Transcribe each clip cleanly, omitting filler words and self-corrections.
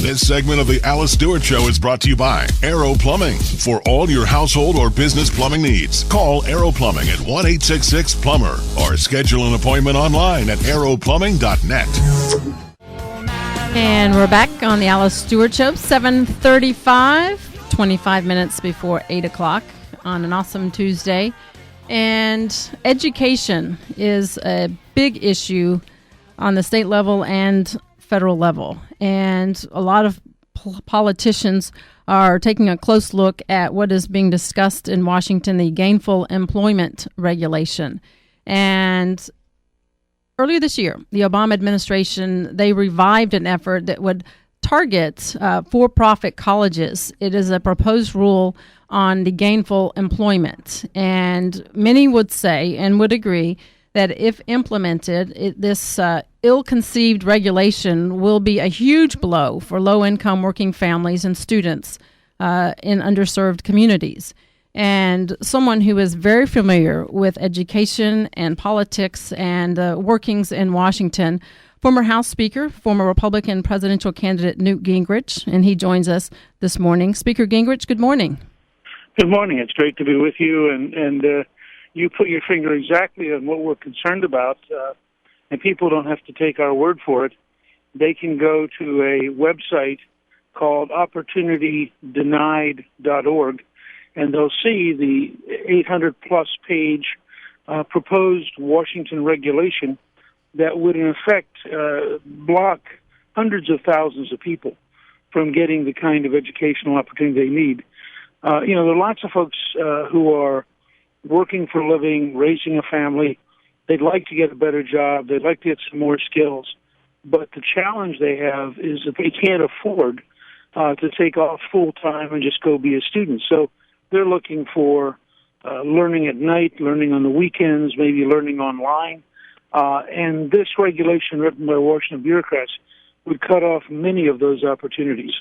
This segment of the Alice Stewart Show is brought to you by Aero Plumbing. For all your household or business plumbing needs, call Aero Plumbing at 1-866-PLUMBER or schedule an appointment online at aeroplumbing.net. And we're back on the Alice Stewart Show, 7:35, 25 minutes before 8 o'clock on an awesome Tuesday. And education is a big issue on the state level and federal level. And a lot of politicians are taking a close look at what is being discussed in Washington, the gainful employment regulation. And earlier this year, the Obama administration, they revived an effort that would target for-profit colleges. It is a proposed rule on the gainful employment. And many would say and would agree that if implemented, this ill-conceived regulation will be a huge blow for low-income working families and students in underserved communities. And someone who is very familiar with education and politics and workings in Washington, former House Speaker, former Republican presidential candidate Newt Gingrich, and he joins us this morning. Speaker Gingrich, good morning. Good morning. It's great to be with you, and you put your finger exactly on what we're concerned about, and people don't have to take our word for it. They can go to a website called opportunitydenied.org, and they'll see the 800-plus page proposed Washington regulation that would, in effect, block hundreds of thousands of people from getting the kind of educational opportunity they need. There are lots of folks who are working for a living, raising a family. They'd like to get a better job. They'd like to get some more skills. But the challenge they have is that they can't afford to take off full-time and just go be a student. So they're looking for learning at night, learning on the weekends, maybe learning online. And this regulation written by Washington bureaucrats would cut off many of those opportunities.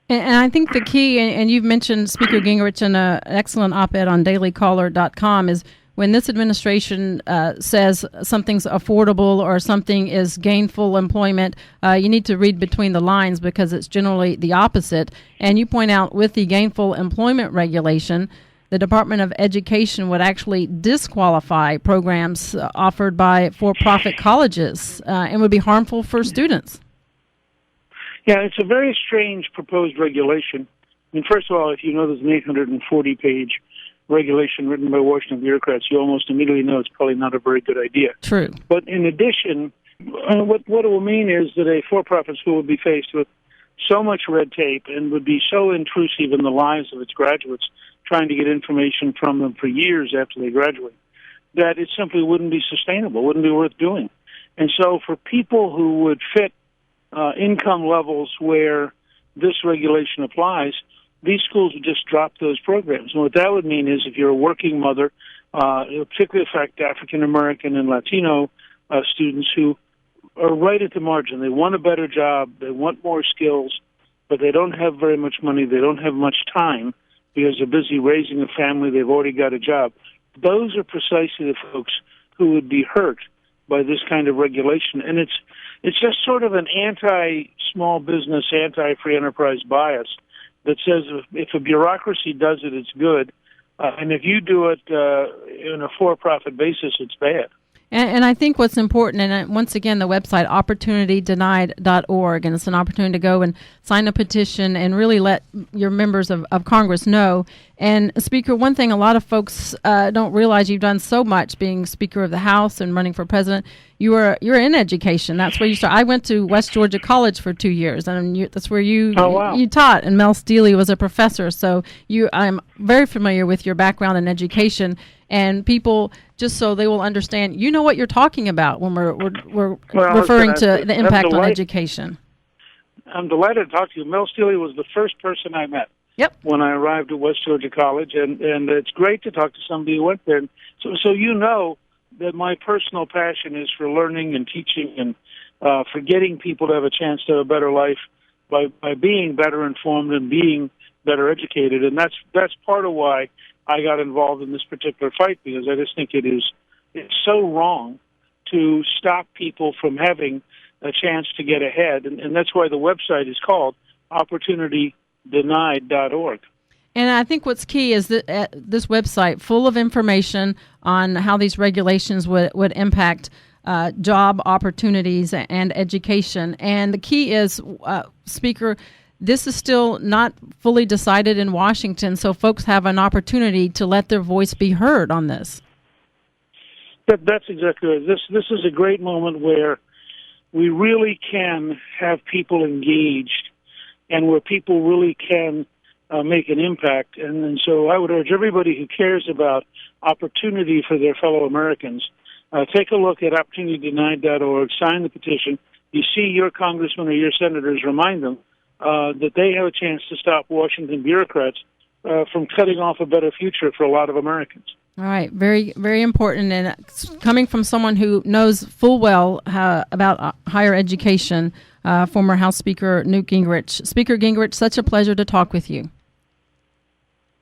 And I think the key, and you've mentioned Speaker Gingrich in an excellent op-ed on dailycaller.com, is when this administration says something's affordable or something is gainful employment, you need to read between the lines because it's generally the opposite. And you point out with the gainful employment regulation, the Department of Education would actually disqualify programs offered by for-profit colleges and would be harmful for students. Yeah, it's a very strange proposed regulation. I mean, first of all, if you know there's an 840-page regulation written by Washington bureaucrats, you almost immediately know it's probably not a very good idea. True. But in addition, what it will mean is that a for-profit school would be faced with so much red tape and would be so intrusive in the lives of its graduates, trying to get information from them for years after they graduate, that it simply wouldn't be sustainable, wouldn't be worth doing. And so for people who would fit income levels where this regulation applies, these schools would just drop those programs. And what that would mean is if you're a working mother, it would particularly affect African American and Latino students who are right at the margin. They want a better job, they want more skills, but they don't have very much money, they don't have much time because they're busy raising a family, they've already got a job. Those are precisely the folks who would be hurt by this kind of regulation. And it's just sort of an anti-small business, anti-free enterprise bias that says if a bureaucracy does it, it's good. And if you do it in a for-profit basis, it's bad. And I think what's important, and once again, the website, opportunitydenied.org, and it's an opportunity to go and sign a petition and really let your members of Congress know. And, Speaker, one thing a lot of folks don't realize, you've done so much being Speaker of the House and running for president. You're in education. That's where you started. I went to West Georgia College for 2 years, and that's where you taught, and Mel Steele was a professor. So I'm very familiar with your background in education. And people, just so they will understand, you know what you're talking about when we're referring to the impact on education. I'm delighted to talk to you. Mel Steele was the first person I met when I arrived at West Georgia College, and it's great to talk to somebody who went there. So you know that my personal passion is for learning and teaching and for getting people to have a chance to have a better life by being better informed and being better educated, and that's part of why I got involved in this particular fight, because I just think it's so wrong to stop people from having a chance to get ahead, and that's why the website is called opportunitydenied.org. And I think what's key is that this website full of information on how these regulations would impact job opportunities and education. And the key is, Speaker, this is still not fully decided in Washington, so folks have an opportunity to let their voice be heard on this. That's exactly right. This is a great moment where we really can have people engaged and where people really can make an impact. And so I would urge everybody who cares about opportunity for their fellow Americans, take a look at opportunitydenied.org, sign the petition. You see your congressman or your senators, remind them that they have a chance to stop Washington bureaucrats from cutting off a better future for a lot of Americans. All right, very, very important. And coming from someone who knows full well about higher education, former House Speaker Newt Gingrich. Speaker Gingrich, such a pleasure to talk with you.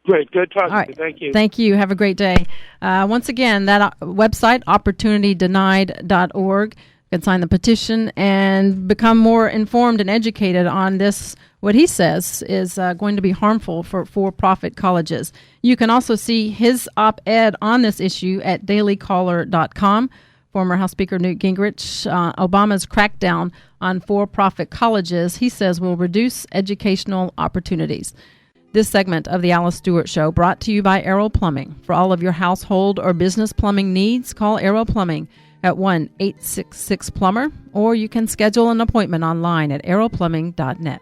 Great. Good talking to you. Thank you. Thank you. Have a great day. Once again, that website, opportunitydenied.org. You can sign the petition and become more informed and educated on this, what he says is going to be harmful for for-profit colleges. You can also see his op-ed on this issue at dailycaller.com. Former House Speaker Newt Gingrich, Obama's crackdown on for-profit colleges, he says, will reduce educational opportunities. This segment of the Alice Stewart Show brought to you by Arrow Plumbing. For all of your household or business plumbing needs, call Arrow Plumbing at 1-866-PLUMBER, or you can schedule an appointment online at arrowplumbing.net.